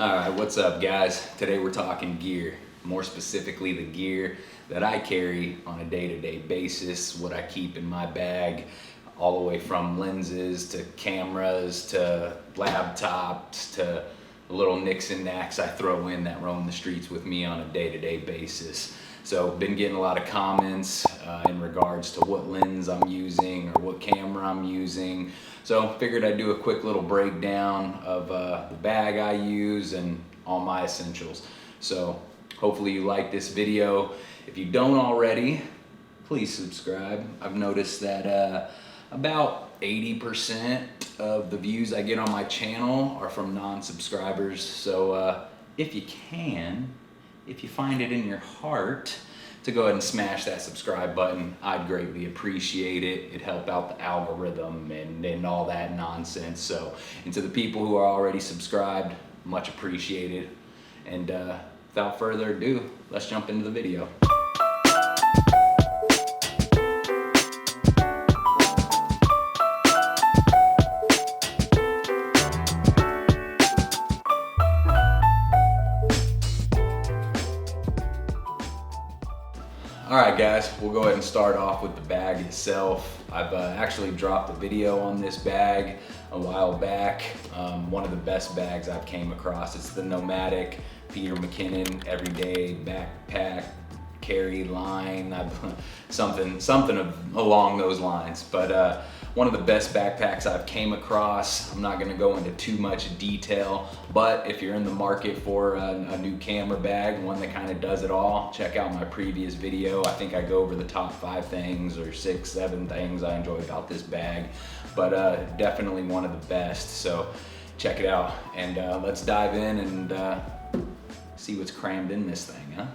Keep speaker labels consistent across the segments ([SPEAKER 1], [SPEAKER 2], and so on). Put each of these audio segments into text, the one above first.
[SPEAKER 1] Alright, what's up guys? Today we're talking gear, more specifically the gear that I carry on a day-to-day basis, what I keep in my bag, all the way from lenses to cameras to laptops to little nicks and knacks I throw in that roam the streets with me on a day-to-day basis. So been getting a lot of comments in regards to what lens I'm using or what camera I'm using. So figured I'd do a quick little breakdown of the bag I use and all my essentials. So hopefully you like this video. If you don't already, please subscribe. I've noticed that about 80% of the views I get on my channel are from non-subscribers. So if you can, if you find it in your heart to go ahead and smash that subscribe button, I'd greatly appreciate it. It'd help out the algorithm and all that nonsense. So, and to the people who are already subscribed, much appreciated. And without further ado, let's jump into the video. Alright guys, we'll go ahead and start off with the bag itself. I've actually dropped a video on this bag a while back. One of the best bags I've came across. It's the Nomadic Peter McKinnon Everyday Backpack Carry Line, something along those lines. But one of the best backpacks I've came across. I'm not gonna go into too much detail, but if you're in the market for a new camera bag, one that kind of does it all, check out my previous video. I think I go over the top 5 things or 6, 7 things I enjoy about this bag, but definitely one of the best. So check it out and let's dive in and see what's crammed in this thing, huh?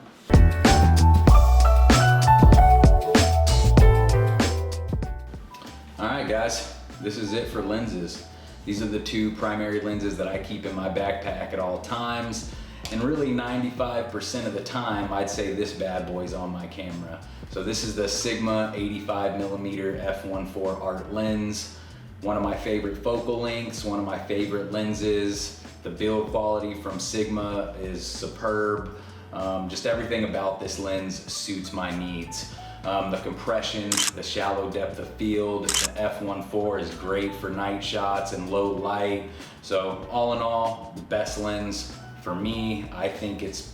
[SPEAKER 1] Alright guys, this is it for lenses. These are the 2 primary lenses that I keep in my backpack at all times. And really 95% of the time, I'd say this bad boy's on my camera. So this is the Sigma 85mm f1.4 art lens. One of my favorite focal lengths, one of my favorite lenses. The build quality from Sigma is superb. Just everything about this lens suits my needs. The compression, the shallow depth of field, the f1.4 is great for night shots and low light. So all in all, the best lens for me. I think it's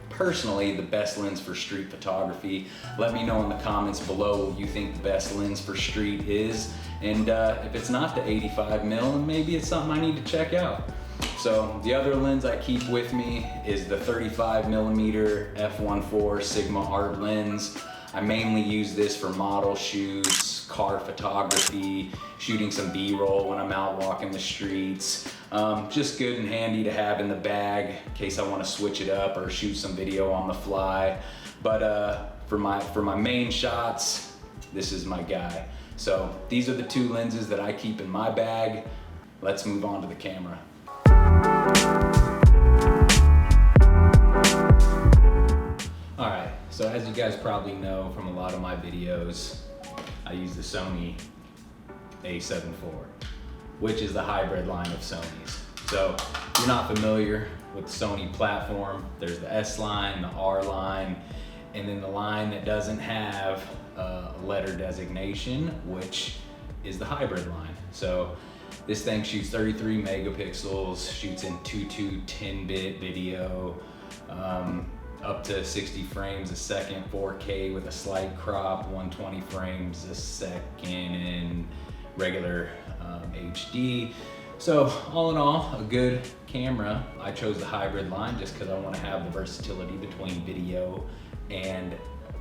[SPEAKER 1] personally the best lens for street photography. Let me know in the comments below what you think the best lens for street is. And if it's not the 85mm, maybe it's something I need to check out. So the other lens I keep with me is the 35mm f1.4 Sigma art lens. I mainly use this for model shoots, car photography, shooting some B-roll when I'm out walking the streets. Just good and handy to have in the bag in case I want to switch it up or shoot some video on the fly. But for my main shots, this is my guy. So these are the 2 lenses that I keep in my bag. Let's move on to the camera. Alright, so as you guys probably know from a lot of my videos, I use the Sony A7IV, which is the hybrid line of Sony's. So if you're not familiar with the Sony platform, there's the S line, the R line, and then the line that doesn't have a letter designation, which is the hybrid line. So this thing shoots 33 megapixels, shoots in 2.2 10-bit video, up to 60 frames a second, 4K with a slight crop, 120 frames a second in regular HD. So all in all, a good camera. I chose the hybrid line just because I want to have the versatility between video and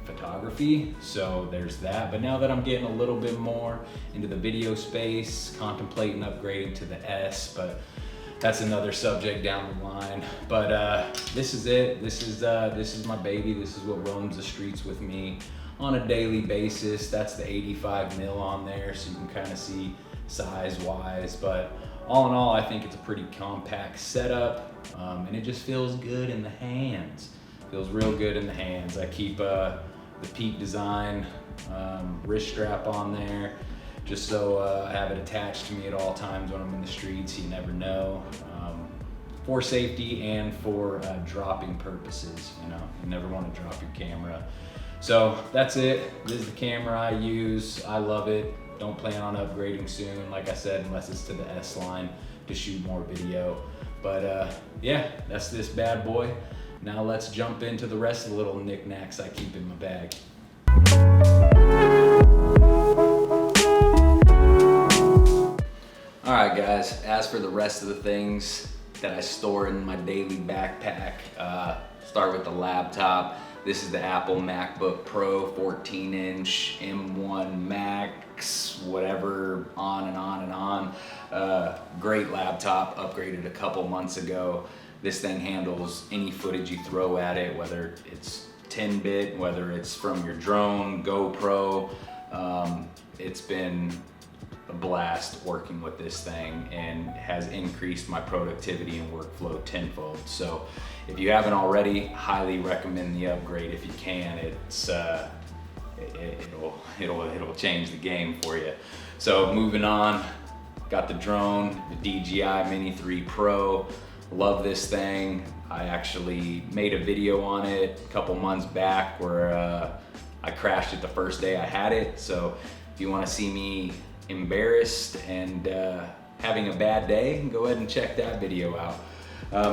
[SPEAKER 1] photography. So there's that. But now that I'm getting a little bit more into the video space, contemplating upgrading to the S, but that's another subject down the line. But this is it. This is my baby. This is what roams the streets with me on a daily basis. That's the 85mm on there, so you can kind of see size-wise. But all in all, I think it's a pretty compact setup, and it just feels good in the hands. Feels real good in the hands. I keep the Peak Design wrist strap on there, just so I have it attached to me at all times when I'm in the streets. You never know. for safety and for dropping purposes. You know, you never want to drop your camera. So that's it. This is the camera I use. I love it. Don't plan on upgrading soon, like I said, unless it's to the S line to shoot more video. But yeah, that's this bad boy. Now let's jump into the rest of the little knickknacks I keep in my bag. All right, guys, as for the rest of the things that I store in my daily backpack, start with the laptop. This is the Apple MacBook Pro 14-inch M1 Max, whatever, on and on and on. Great laptop, upgraded a couple months ago. This thing handles any footage you throw at it, whether it's 10-bit, whether it's from your drone, GoPro. It's been a blast working with this thing and has increased my productivity and workflow tenfold. So if you haven't already, highly recommend the upgrade if you can. It's it'll change the game for you. So moving on, got the drone, the DJI Mini 3 Pro. Love this thing. I actually made a video on it a couple months back where I crashed it the first day I had it. So if you want to see me embarrassed and having a bad day, go ahead and check that video out.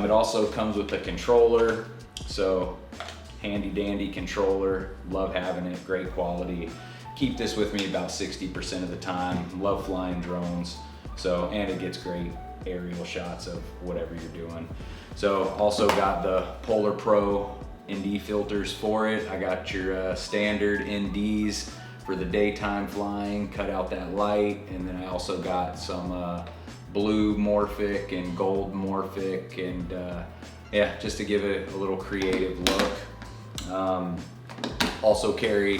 [SPEAKER 1] It also comes with a controller, so handy dandy controller. Love having it, great quality. Keep this with me about 60% of the time. Love flying drones, so, and it gets great aerial shots of whatever you're doing. So also got the Polar Pro ND filters for it. I got your standard NDs for the daytime flying, cut out that light, and then I also got some blue morphic and gold morphic, and yeah, just to give it a little creative look. Also carry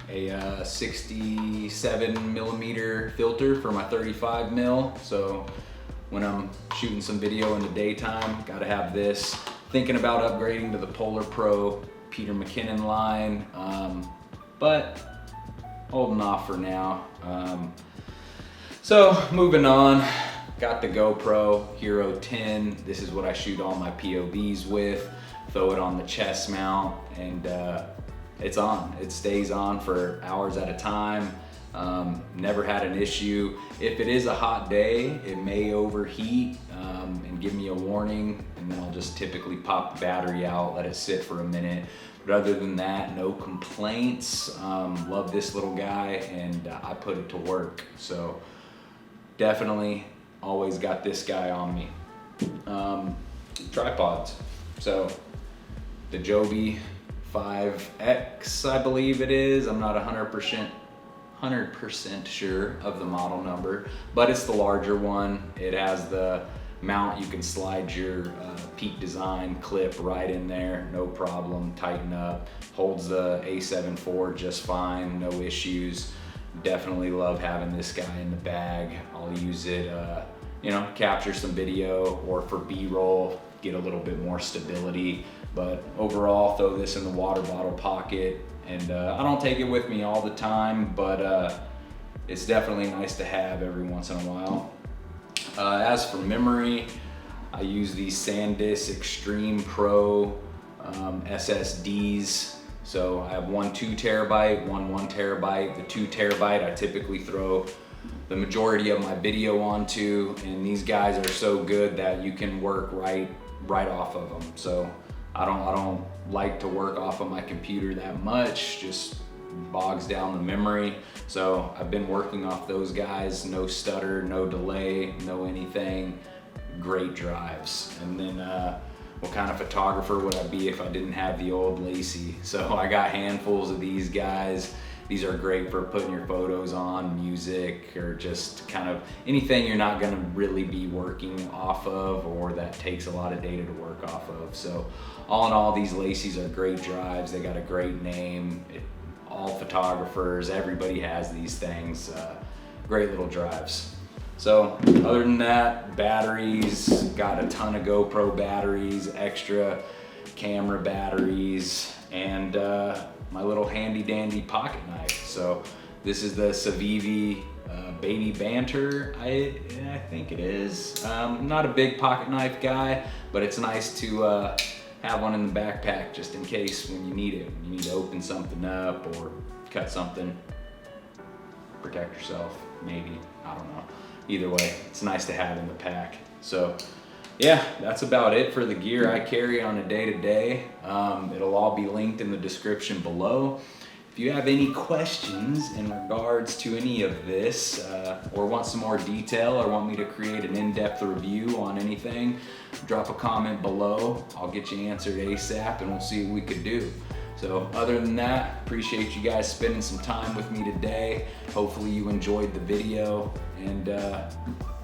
[SPEAKER 1] a 67 millimeter filter for my 35 mil. So when I'm shooting some video in the daytime, gotta have this. Thinking about upgrading to the Polar Pro Peter McKinnon line, but holding off for now. So moving on, got the GoPro Hero 10. This is what I shoot all my POVs with. Throw it on the chest mount, and it's on. It stays on for hours at a time. Never had an issue. If it is a hot day, it may overheat and give me a warning, and then I'll just typically pop the battery out, let it sit for a minute. But other than that, no complaints. Love this little guy, and I put it to work. So definitely always got this guy on me. Tripods. So the Joby 5X, I believe it is. I'm not 100% sure of the model number, but it's the larger one. It has the mount, you can slide your Peak Design clip right in there, no problem, tighten up. Holds the A7IV just fine, no issues. Definitely love having this guy in the bag. I'll use it, you know, capture some video, or for B-roll, get a little bit more stability. But overall, throw this in the water bottle pocket. And I don't take it with me all the time, but it's definitely nice to have every once in a while. As for memory, I use these SanDisk Extreme Pro SSDs. So I have one 2 terabyte, one 1 terabyte. The 2 terabyte I typically throw the majority of my video onto, and these guys are so good that you can work right off of them. So I don't like to work off of my computer that much, just bogs down the memory. So I've been working off those guys, no stutter, no delay, no anything, great drives. And then what kind of photographer would I be if I didn't have the old Lacy? So I got handfuls of these guys. These are great for putting your photos on, music, or just kind of anything you're not gonna really be working off of, or that takes a lot of data to work off of. So all in all, these Lacys are great drives. They got a great name. All photographers, everybody has these things. Great little drives. So other than that, batteries, got a ton of GoPro batteries, extra camera batteries, and my little handy dandy pocket knife. So this is the A7IV baby banter, I think it is. I'm not a big pocket knife guy, but it's nice to have one in the backpack just in case when you need it. When you need to open something up or cut something, protect yourself, maybe, I don't know. Either way, it's nice to have in the pack. So yeah, that's about it for the gear I carry on a day-to-day. It'll all be linked in the description below. If you have any questions in regards to any of this, or want some more detail, or want me to create an in-depth review on anything, drop a comment below. I'll get you answered ASAP and we'll see what we could do. So other than that, appreciate you guys spending some time with me today. Hopefully you enjoyed the video, and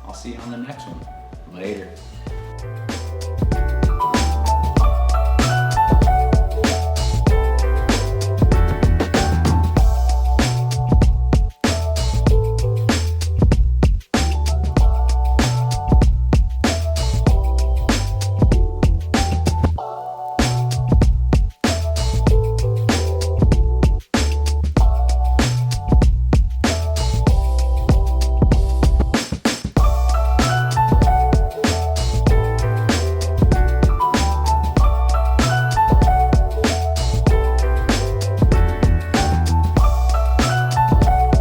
[SPEAKER 1] I'll see you on the next one. Later.